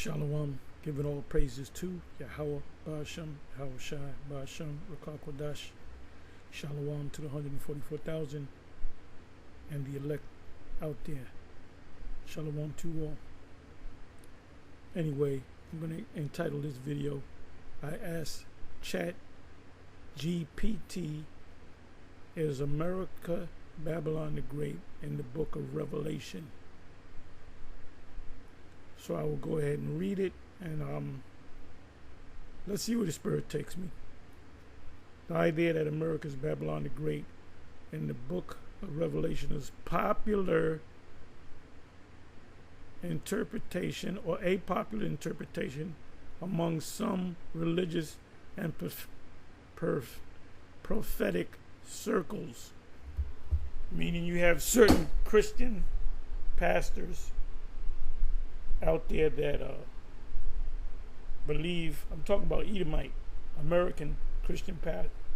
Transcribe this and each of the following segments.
Shalom, giving all praises to Yahweh, Ba'ashem, Hawashai, Ba'ashem, Rakakwadash. Shalom to the 144,000 and the elect out there. Shalom to all. Anyway, I'm going to entitle this video, I asked ChatGPT, is America Babylon the Great in the book of Revelation? So I will go ahead and read it, and let's see where the Spirit takes me. The idea that America is Babylon the Great in the book of Revelation is popular interpretation or a popular interpretation among some religious and prophetic circles. Meaning you have certain Christian pastors out there that believe, I'm talking about Edomite, American Christian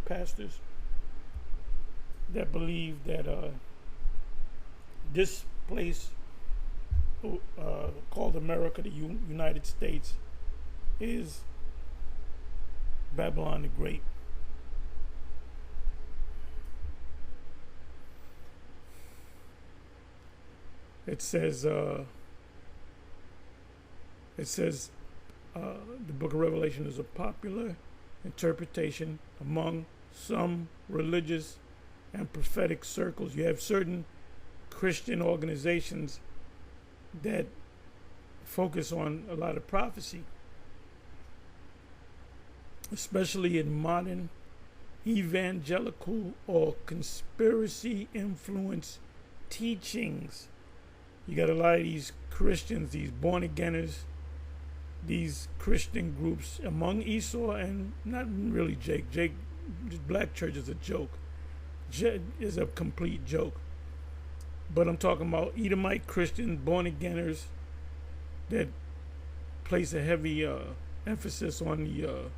pastors that believe that this place called America, the United States, is Babylon the Great. It says the book of Revelation is a popular interpretation among some religious and prophetic circles. You have certain Christian organizations that focus on a lot of prophecy, especially in modern evangelical or conspiracy influence teachings. You got a lot of these Christians, these born-againers, these Christian groups among Esau and not really Jake, black church is a joke. Is a complete joke. But I'm talking about Edomite Christian born-againers that place a heavy emphasis on the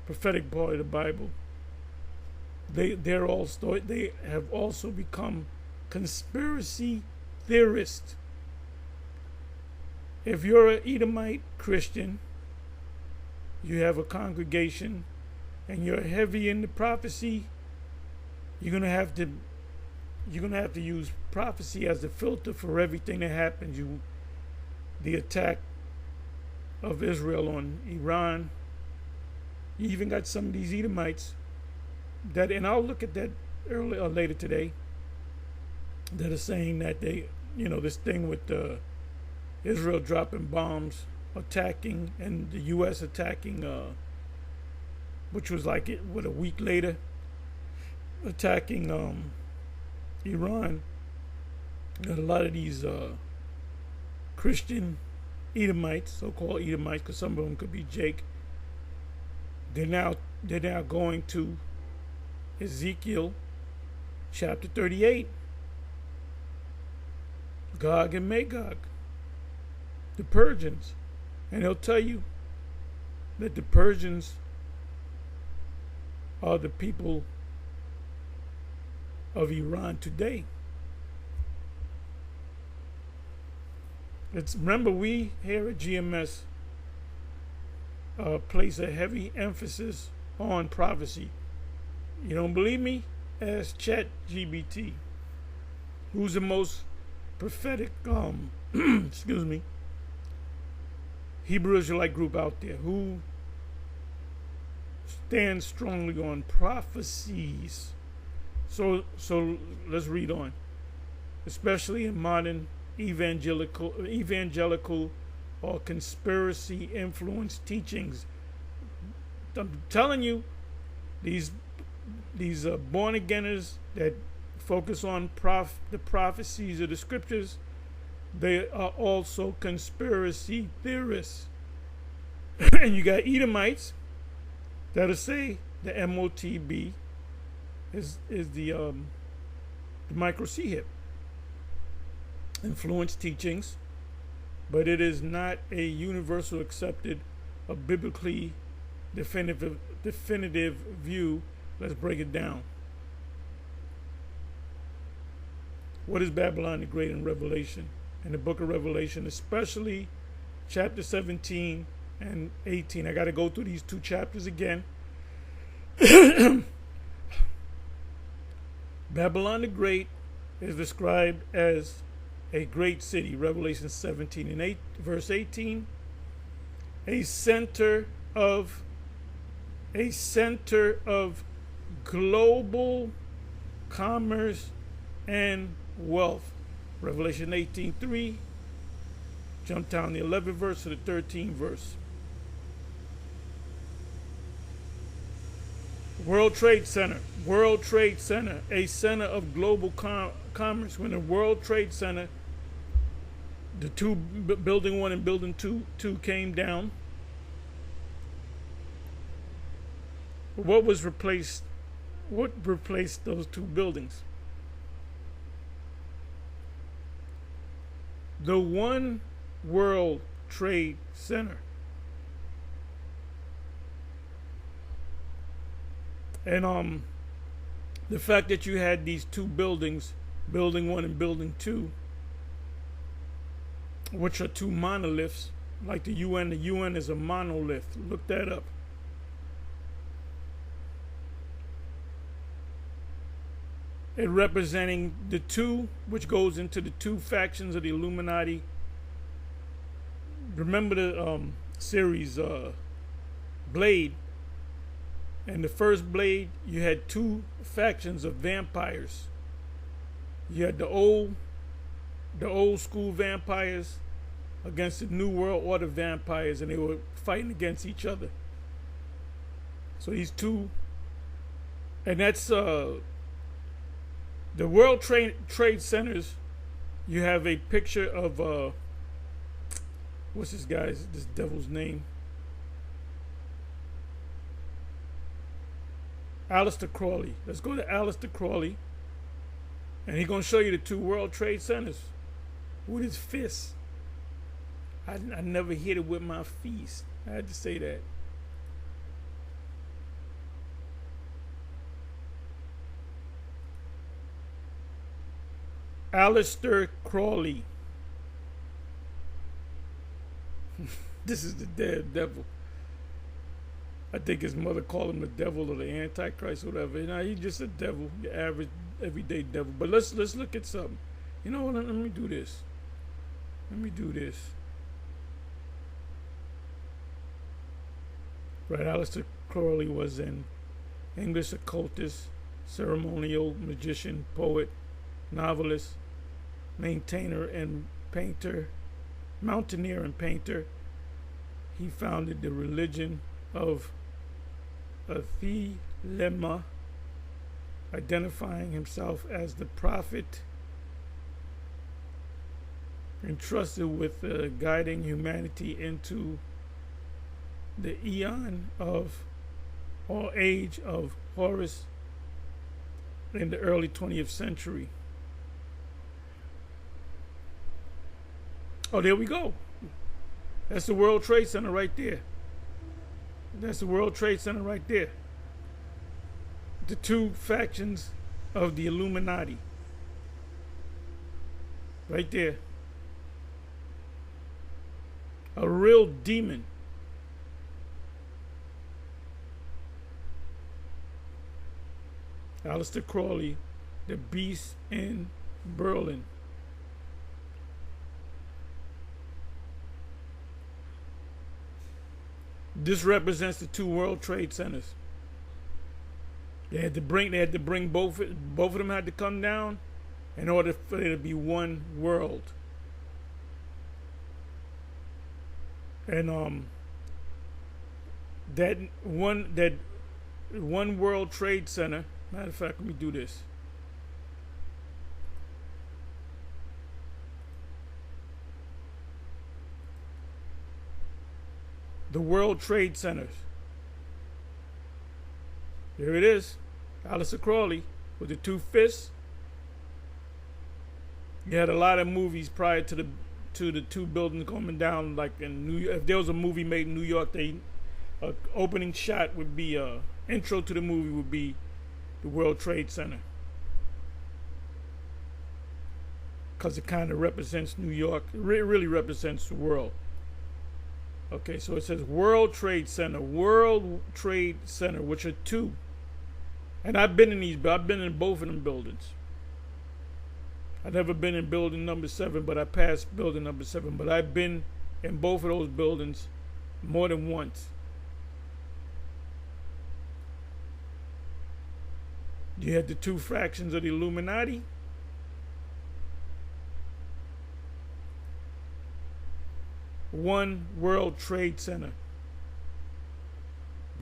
prophetic part of the Bible. They have also become conspiracy theorists. If you're an Edomite Christian, you have a congregation, and you're heavy in the prophecy, you're gonna have to use prophecy as the filter for everything that happens. The attack of Israel on Iran. You even got some of these Edomites that, and I'll look at that earlier or later today, that are saying that they, this thing with Israel dropping bombs, attacking, and the U.S. attacking, which was like a week later, attacking Iran. Got a lot of these Christian Edomites, so-called Edomites, because some of them could be Jake. They're now going to Ezekiel chapter 38, Gog and Magog, the Persians, and they'll tell you that the Persians are the people of Iran today. Remember, we here at GMS place a heavy emphasis on prophecy. You don't believe me? Ask ChatGPT. Who's the most prophetic excuse me, Hebrew Israelite group out there who stands strongly on prophecies? So let's read on. Especially in modern evangelical or conspiracy influence teachings. I'm telling you, these born-againers that focus on the prophecies of the scriptures, they are also conspiracy theorists. And you got Edomites that'll say the MOTB is the micro C-hip influence teachings, but it is not a universal accepted, a biblically definitive view. Let's break it down. What is Babylon the Great in Revelation? In the book of Revelation, especially chapter 17 and 18. I got to go through these two chapters again. Babylon the Great is described as a great city, Revelation 17 and 8, verse 18, a center of global commerce and wealth. Revelation 18:3. Jump down the 11th verse to the 13th verse. World Trade Center, a center of global commerce. When the World Trade Center, the building 1 and building 2 came down, what replaced those two buildings? The One World Trade Center. And the fact that you had these two buildings, building 1 and building 2, which are two monoliths, like the UN. The UN is a monolith. Look that up. It representing the two, which goes into the two factions of the Illuminati. Remember the series Blade? In the first Blade, you had two factions of vampires. You had the old school vampires against the New World Order vampires, and they were fighting against each other. So these two, and that's the World Trade Centers. You have a picture of what's this devil's name? Aleister Crowley. Let's go to Aleister Crowley, and he's going to show you the two World Trade Centers with his fists. I never hit it with my fist. I had to say that. Aleister Crowley. This is the dead devil. I think his mother called him the devil or the Antichrist or whatever. You know, he's just a devil, the average, everyday devil. But let's look at something. You know what? Let me do this. Right, Aleister Crowley was an English occultist, ceremonial magician, poet, novelist, mountaineer and painter. He founded the religion of Thelema, identifying himself as the prophet entrusted with guiding humanity into the eon of or age of Horus in the early 20th century. Oh, there we go. That's the World Trade Center right there. The two factions of the Illuminati. Right there. A real demon. Aleister Crowley, the beast in Berlin. This represents the two World Trade Centers. They had to bring both of them had to come down in order for there to be one world. And that one World Trade Center, matter of fact, let me do this. The World Trade Centers. There it is. Aleister Crowley with the two fists. You had a lot of movies prior to the two buildings coming down, like in New York. If there was a movie made in New York, opening shot would be intro to the movie would be the World Trade Center, because it kind of represents New York. It really represents the world. Okay, so it says World Trade Center, which are two. And I've been in these, I've been in both of them buildings. I've never been in building number 7, but I passed building number 7. But I've been in both of those buildings more than once. You had the two fractions of the Illuminati. One World Trade Center.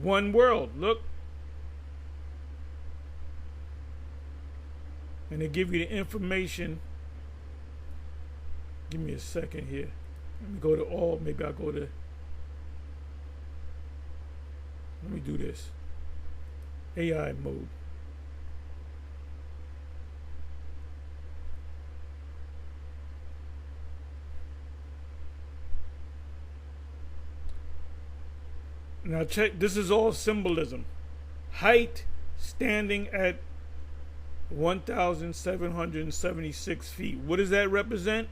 One world, look. And they give you the information. Give me a second here. Let me go to all. Maybe I'll go to. Let me do this. AI mode. Now check, this is all symbolism. Height standing at 1,776 feet. What does that represent?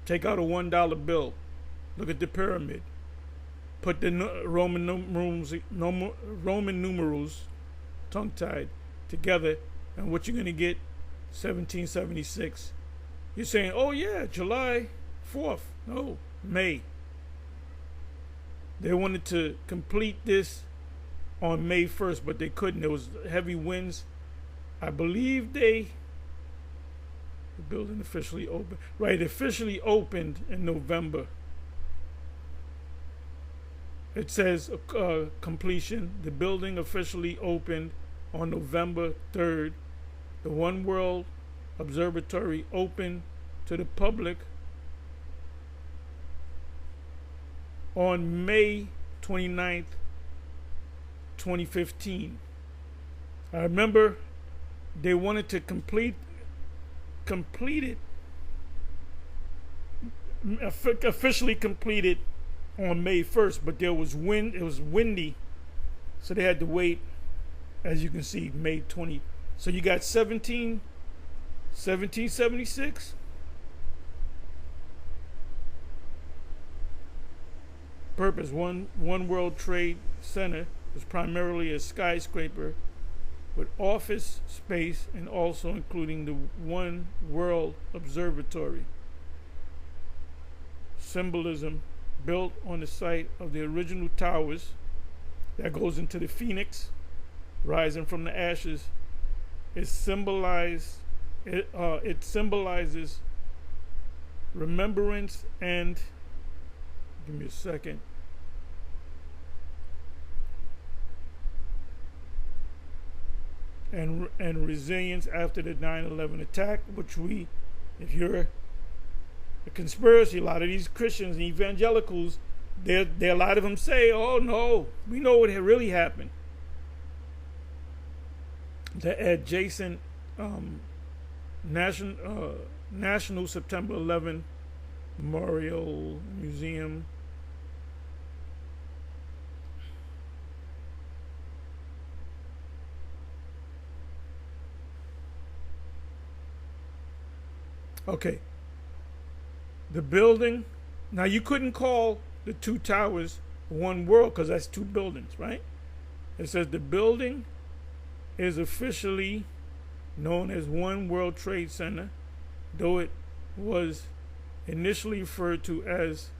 Take out a $1 bill. Look at the pyramid. Put the Roman numerals, tongue-tied, together, and what you're going to get, 1776. You're saying, oh yeah, July 4th. No, May. They wanted to complete this on May 1st, but they couldn't. There was heavy winds. I believe the building officially opened. Right, officially opened in November. It says completion. The building officially opened on November 3rd. The One World Observatory opened to the public on May 29th, 2015. I remember they wanted to complete it, officially completed on May 1st, but there was wind, it was windy, so they had to wait, as you can see, May 20. So you got 1776. Purpose: One World Trade Center was primarily a skyscraper with office space and also including the One World Observatory. Symbolism: built on the site of the original towers that goes into the phoenix rising from the ashes. It symbolizes remembrance and, give me a second, and resilience after the 9/11 attack, which we, if you're a conspiracy, a lot of these Christians and evangelicals, a lot of them say, oh no, we know what really happened. The adjacent National September 11 Memorial Museum. Okay. The building, now you couldn't call the two towers one world because that's two buildings, right? It says the building is officially known as One World Trade Center, though it was initially referred to as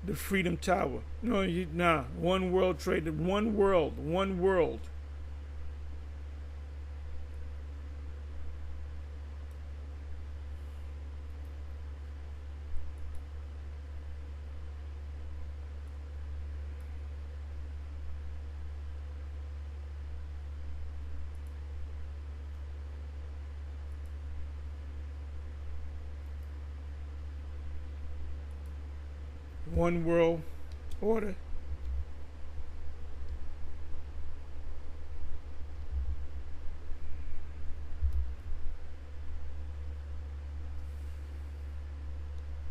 the Freedom Tower. No, One World Trade, one world. One world order.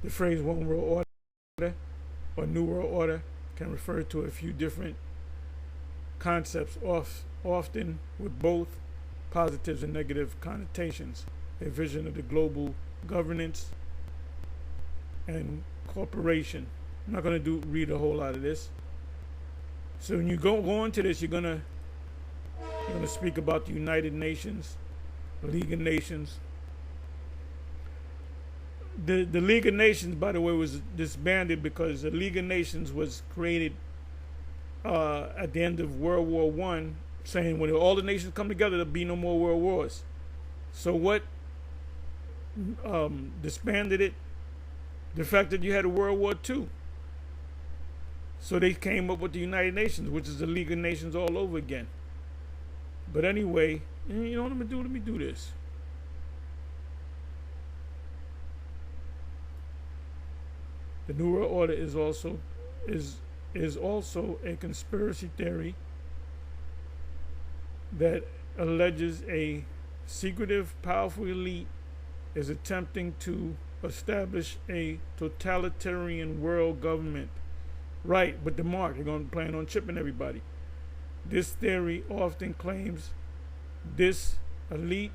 The phrase one world order or new world order can refer to a few different concepts, often with both positive and negative connotations. A vision of the global governance and corporation. I'm not going to read a whole lot of this. So when you go into this, you're gonna speak about the United Nations, the League of Nations. The League of Nations, by the way, was disbanded because the League of Nations was created at the end of World War I, saying when all the nations come together, there'll be no more world wars. So what disbanded it? The fact that you had a World War II. So they came up with the United Nations, which is the League of Nations all over again. But anyway, you know what I'm gonna do? Let me do this. The New World Order is also a conspiracy theory that alleges a secretive, powerful elite is attempting to establish a totalitarian world government. Right, but the mark, they're going to plan on chipping everybody. This theory often claims this elite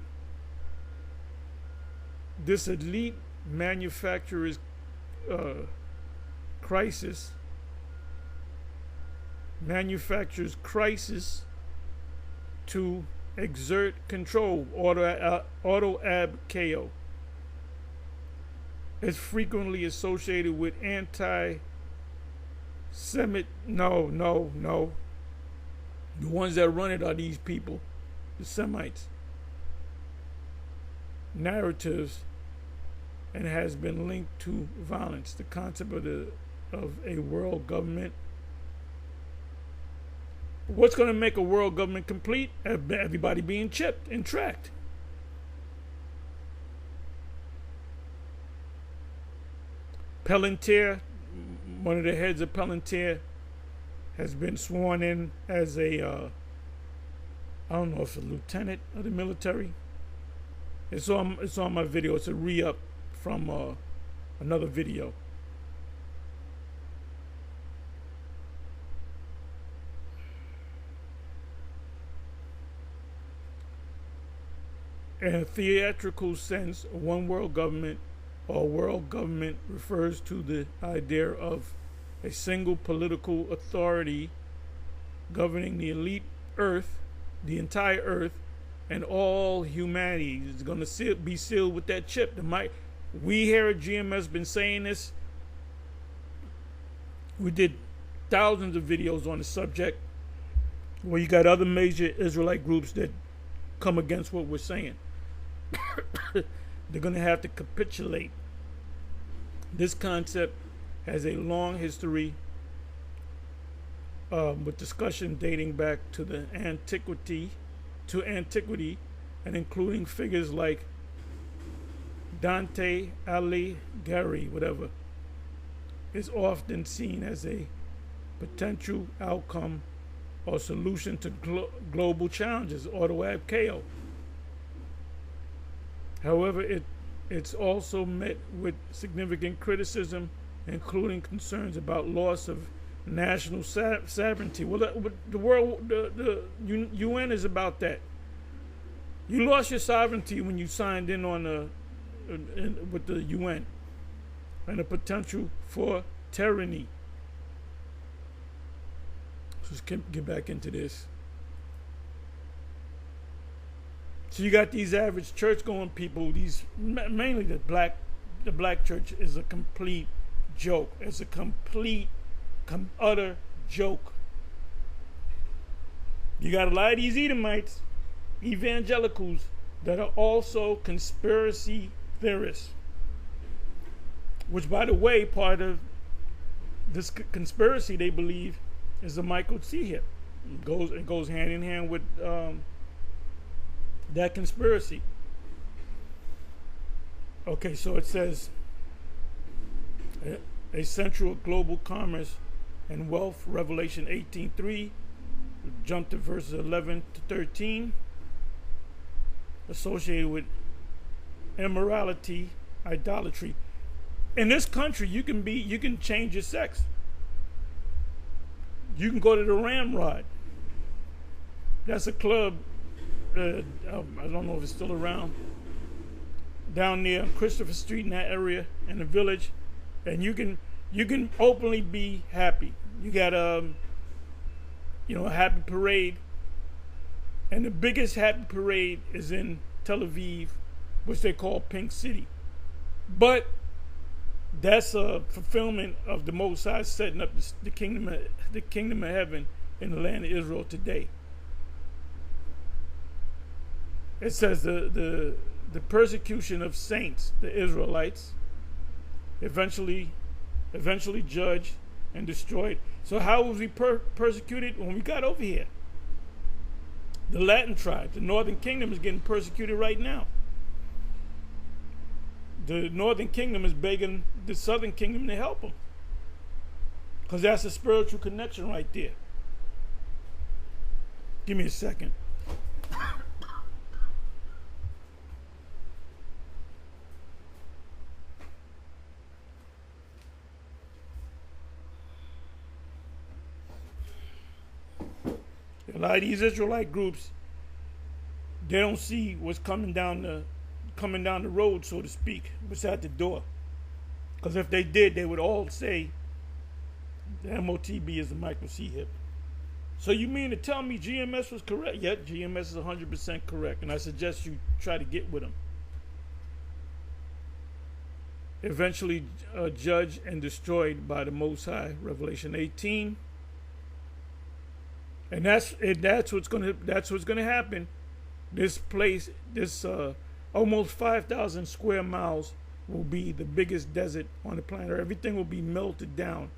manufacturer's crisis to exert control, auto ab KO. It's frequently associated with anti-Semitic. No. The ones that run it are these people, the Semites. Narratives, and has been linked to violence. The concept of a world government. What's going to make a world government complete? Everybody being chipped and tracked. Palantir, one of the heads of Palantir, has been sworn in as a, I don't know if a lieutenant of the military. It's on my video. It's a re-up from another video. In a theatrical sense, one world government or world government refers to the idea of a single political authority governing the elite earth, the entire earth, and all humanity. Is going to be sealed with that chip. We here at GMS been saying this. We did thousands of videos on the subject where you got other major Israelite groups that come against what we're saying. They're going to have to capitulate. This concept has a long history with discussion dating back to the antiquity, and including figures like Dante Alighieri, whatever, is often seen as a potential outcome or solution to global challenges, auto ab KO. However, it's also met with significant criticism, including concerns about loss of national sovereignty. Well, the UN is about that. You lost your sovereignty when you signed in on with the UN, and the potential for tyranny. Let's get back into this. So you got these average church-going people. These mainly the black church is a complete joke. It's a complete, utter joke. You got a lot of these Edomites, evangelicals, that are also conspiracy theorists. Which, by the way, part of this conspiracy they believe is the Michael Hip. It goes hand in hand with that conspiracy. Okay, so it says a central global commerce and wealth, Revelation 18:3. Jump to verses 11 to 13. Associated with immorality, idolatry. In this country, you can change your sex. You can go to the Ramrod. That's a club. I don't know if it's still around. Down near Christopher Street in that area, in the village, and you can You can openly be happy. You got a happy parade, and the biggest happy parade is in Tel Aviv, which they call Pink City. But that's a fulfillment of the Most High setting up the kingdom of heaven in the land of Israel today. It says the persecution of saints, the Israelites, eventually judged and destroyed. So how was we persecuted when we got over here? The Latin tribe, the northern kingdom, is getting persecuted right now. The northern kingdom is begging the southern kingdom to help them, because that's a spiritual connection right there. Give me a second. A lot of these Israelite groups, they don't see what's coming down the road, so to speak, what's at the door. Because if they did, they would all say the MOTB is a micro C hip. So you mean to tell me GMS was correct? Yep, GMS is 100% correct, and I suggest you try to get with them. Eventually judged and destroyed by the Most High, Revelation 18. And that's what's gonna happen. This place, this almost 5,000 square miles, will be the biggest desert on the planet. Everything will be melted down.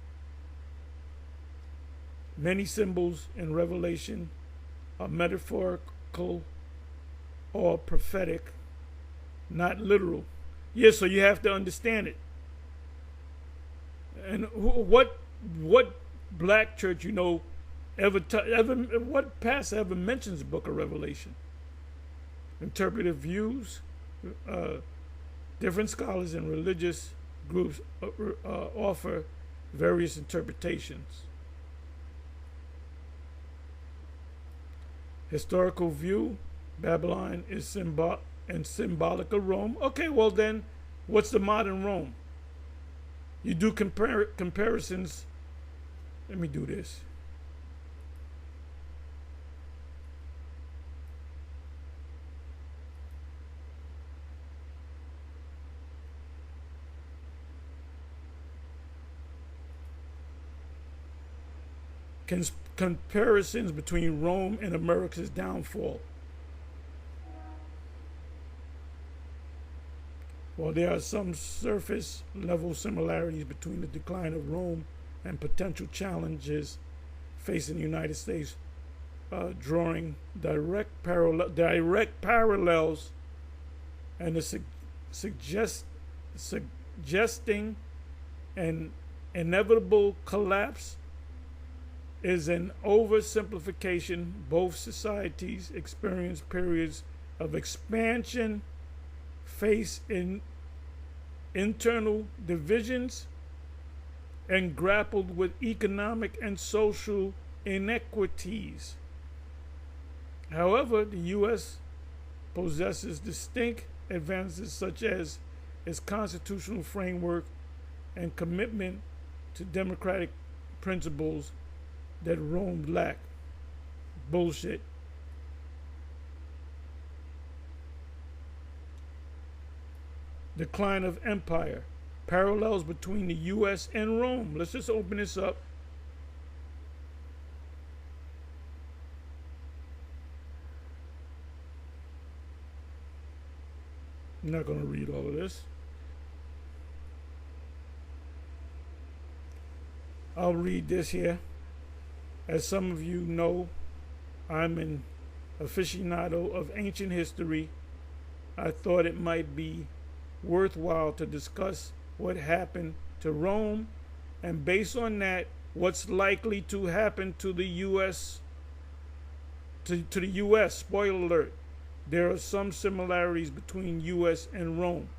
Many symbols in Revelation are metaphorical or prophetic, not literal. Yes, so you have to understand it. And what black church what pastor ever mentions the book of Revelation? Interpretive views, different scholars and religious groups offer various interpretations. Historical view, Babylon is symbolic of Rome. Okay, well then, what's the modern Rome? You do comparisons. Let me do this. Comparisons between Rome and America's downfall. While there are some surface level similarities between the decline of Rome and potential challenges facing the United States, drawing direct parallels and suggesting an inevitable collapse is an oversimplification. Both societies experience periods of expansion, face internal divisions, and grappled with economic and social inequities. However, the U.S. possesses distinct advantages such as its constitutional framework and commitment to democratic principles that Rome lacked. Bullshit. Decline of empire. Parallels between the U.S. and Rome. Let's just open this up. I'm not going to read all of this. I'll read this here. As some of you know, I'm an aficionado of ancient history. I thought it might be worthwhile to discuss what happened to Rome, and based on that, what's likely to happen to the U.S. to the U.S. Spoiler alert: there are some similarities between U.S. and Rome.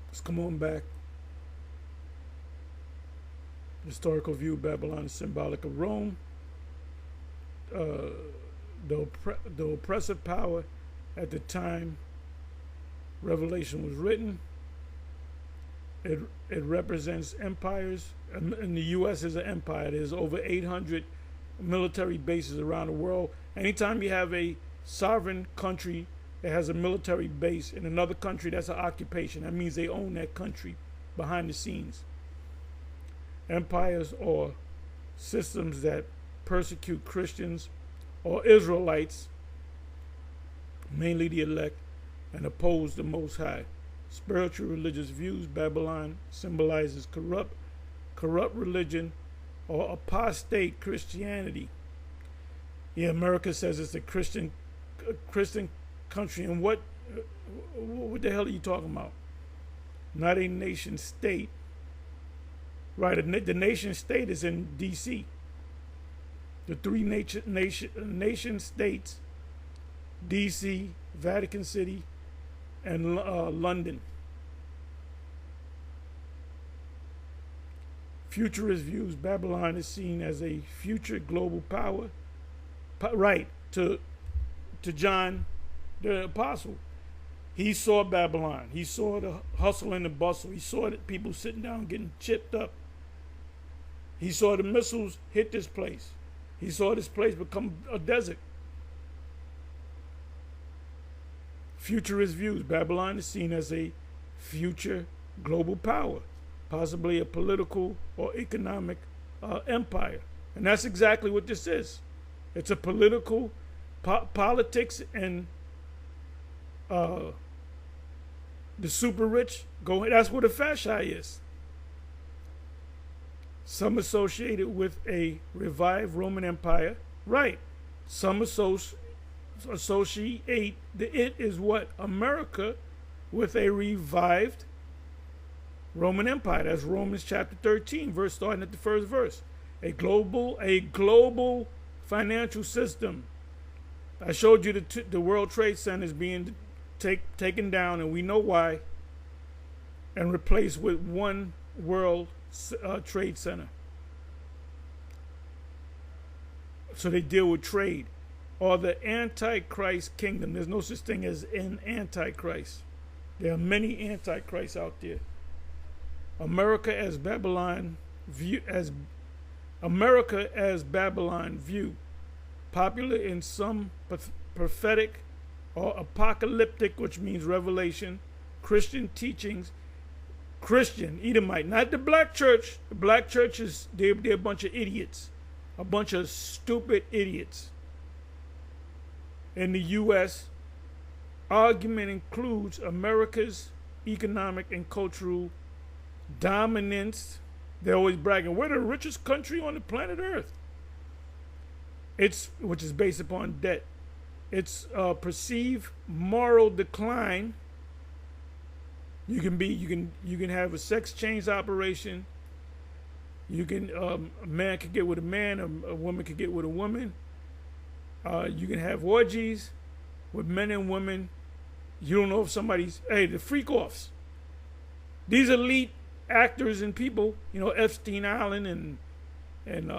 Let's come on back. Historical view, Babylon is symbolic of Rome. the oppressive power at the time Revelation was written. It represents empires. And the U.S. is an empire. There's over 800 military bases around the world. Anytime you have a sovereign country that has a military base in another country, that's an occupation. That means they own that country behind the scenes. Empires are systems that persecute Christians or Israelites, mainly the elect, and oppose the Most High. Spiritual religious views. Babylon symbolizes corrupt religion or apostate Christianity. Yeah, America says it's a Christian country. And what the hell are you talking about? Not a nation state. Right, the nation state is in D.C. The three nation states, D.C., Vatican City, and London. Futurist views. Babylon is seen as a future global power. Right, to John the Apostle. He saw Babylon. He saw the hustle and the bustle. He saw the people sitting down getting chipped up. He saw the missiles hit this place. He saw this place become a desert. Futurist views. Babylon is seen as a future global power, possibly a political or economic empire. And that's exactly what this is. It's a political, politics, and the super rich go. That's what a fasci is. Some associated with a revived Roman Empire. Right. Some associate it is what? America with a revived Roman Empire. That's Romans chapter 13, verse starting at the first verse. A global financial system. I showed you the World Trade Center is being taken down, and we know why, and replaced with one World Trade Center. So they deal with trade. Or the Antichrist kingdom. There's no such thing as an Antichrist. There are many Antichrists out there. America as Babylon view. Popular in some prophetic or apocalyptic, which means revelation, Christian teachings. Christian, Edomite, not the black church. The black church is, they're a bunch of idiots. A bunch of stupid idiots. In the U.S., argument includes America's economic and cultural dominance. They're always bragging, we're the richest country on the planet Earth. Which is based upon debt. It's perceived moral decline. You can have a sex change operation. A man could get with a man, a woman could get with a woman. You can have orgies with men and women. You don't know if the freak offs. These elite actors and people, Epstein Island and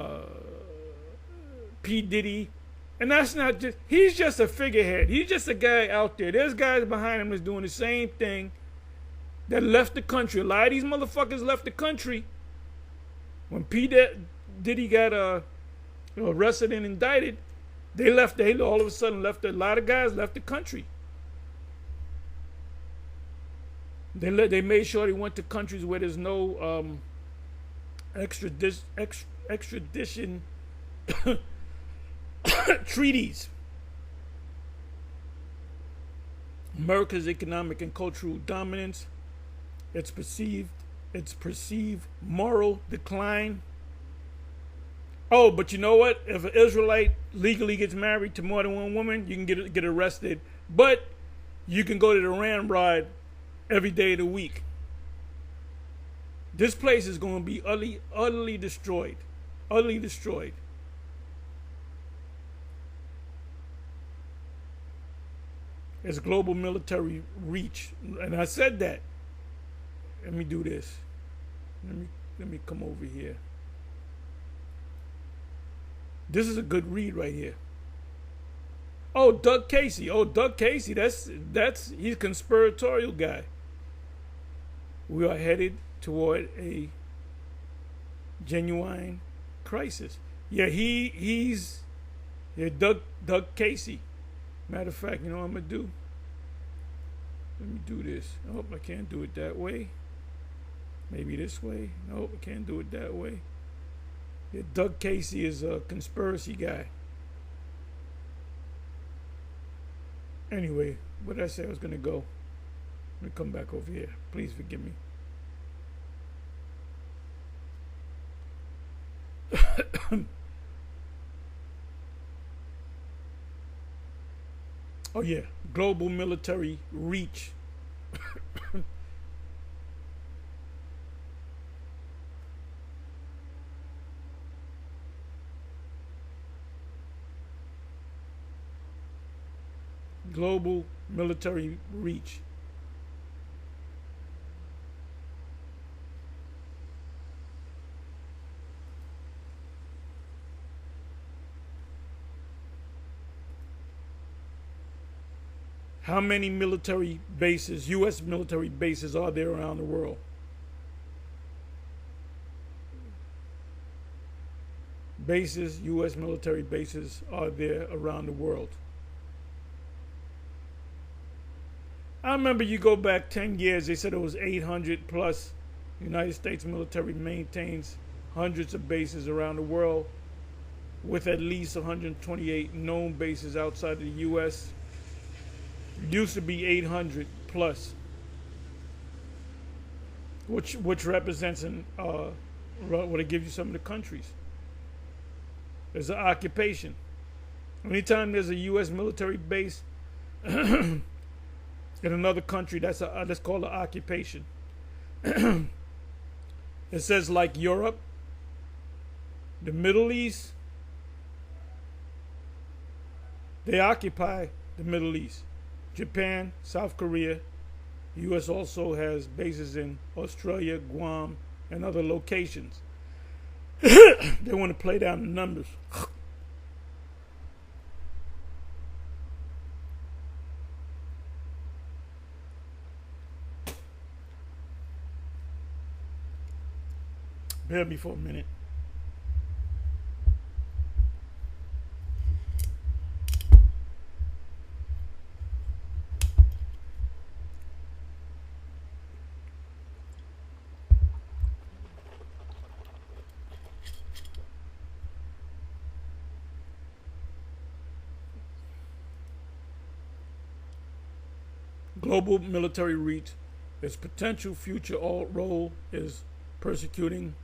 P. Diddy. And that's not just, he's just a figurehead. He's just a guy out there. There's guys behind him that's doing the same thing that left the country. A lot of these motherfuckers left the country. When P. Diddy got arrested and indicted, they all of a sudden left, a lot of guys left the country. They made sure they went to countries where there's no extradition treaties. America's economic and cultural dominance, its perceived moral decline. Oh, but you know what? If an Israelite legally gets married to more than one woman, you can get arrested. But you can go to the ramrod every day of the week. This place is going to be utterly destroyed. Utterly destroyed. It's global military reach. And I said that. Let me do this. Let me come over here. This is a good read right here. Oh, Doug Casey. Oh, Doug Casey. He's a conspiratorial guy. We are headed toward a genuine crisis. Yeah, he's Doug Casey. Matter of fact, you know what I'm gonna do? Let me do this. Oh, I can't do it that way. Maybe this way. Nope, I can't do it that way. Yeah, Doug Casey is a conspiracy guy. Anyway, what did I say I was gonna go? Let me come back over here. Please forgive me. Oh yeah, global military reach. Global military reach. How many military bases, U.S. military bases, are there around the world? Bases, U.S. military bases, are there around the world? I remember you go back 10 years, they said it was 800 plus. The United States military maintains hundreds of bases around the world with at least 128 known bases outside of the U.S. It used to be 800 plus, which represents what it gives you some of the countries. There's an occupation. Anytime there's a U.S. military base in another country, that's called an occupation. It says like Europe, the Middle East, they occupy the Middle East. Japan, South Korea. The U.S. also has bases in Australia, Guam, and other locations. They want to play down the numbers. Bear me for a minute. Global military reach. Its potential future role is persecuting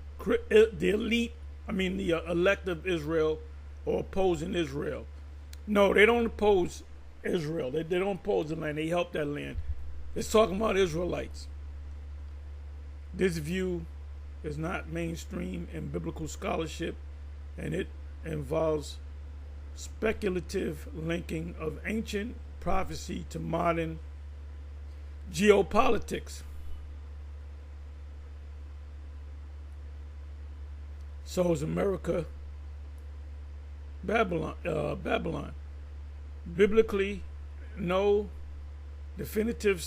the elite, the elect of Israel, or opposing Israel. No, they don't oppose Israel. They don't oppose the land. They help that land. It's talking about Israelites. This view is not mainstream in biblical scholarship, and it involves speculative linking of ancient prophecy to modern geopolitics. So is America Babylon? Biblically, no definitive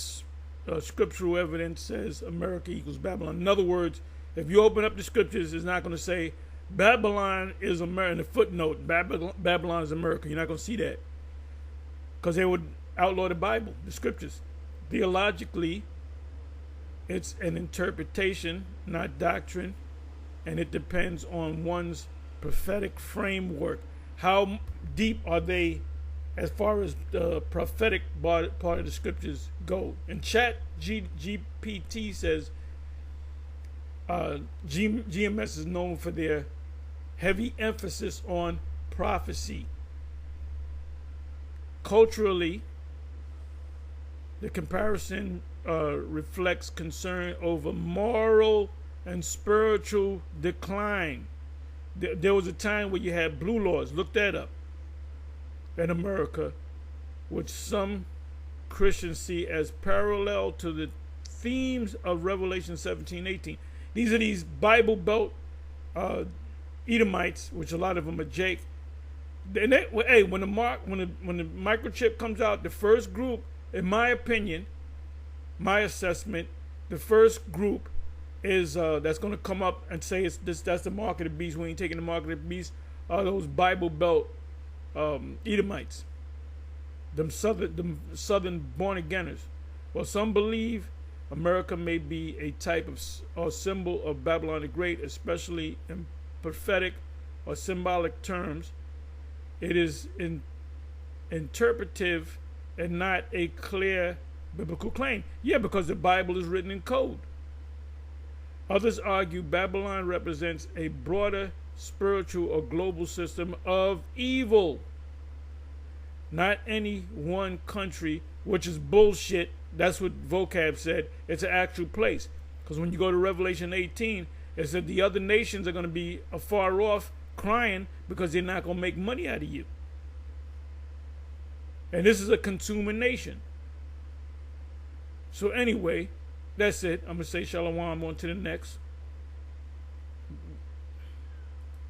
scriptural evidence says America equals Babylon. In other words, if you open up the scriptures, it's not going to say Babylon is America. In the footnote, Babylon is America. You're not going to see that because they would outlaw the Bible, the scriptures. Theologically, it's an interpretation, not doctrine, and it depends on one's prophetic framework. How deep are they as far as the prophetic part of the scriptures go? And ChatGPT says GMS is known for their heavy emphasis on prophecy. Culturally, the comparison reflects concern over moral and spiritual decline. There was a time where you had blue laws, look that up, in America, which some Christians see as parallel to the themes of Revelation 17:18. These are these Bible Belt Edomites, which a lot of them are Jake. Hey, when the microchip comes out, the first group, in my opinion, my assessment, the first group is that's going to come up and say it's this. That's the mark of the beast. We ain't taking the mark of the beast. Are those Bible Belt Edomites, them southern born againers? Well, some believe America may be a type of or symbol of Babylon the Great, especially in prophetic or symbolic terms. It is interpretive and not a clear biblical claim. Yeah, because the Bible is written in code. Others argue Babylon represents a broader spiritual or global system of evil, not any one country, which is bullshit. That's what Vocab said. It's an actual place. Because when you go to Revelation 18, it said the other nations are going to be afar off crying because they're not going to make money out of you. And this is a consumer nation. So anyway, that's it. I'm going to say shalom on to the next.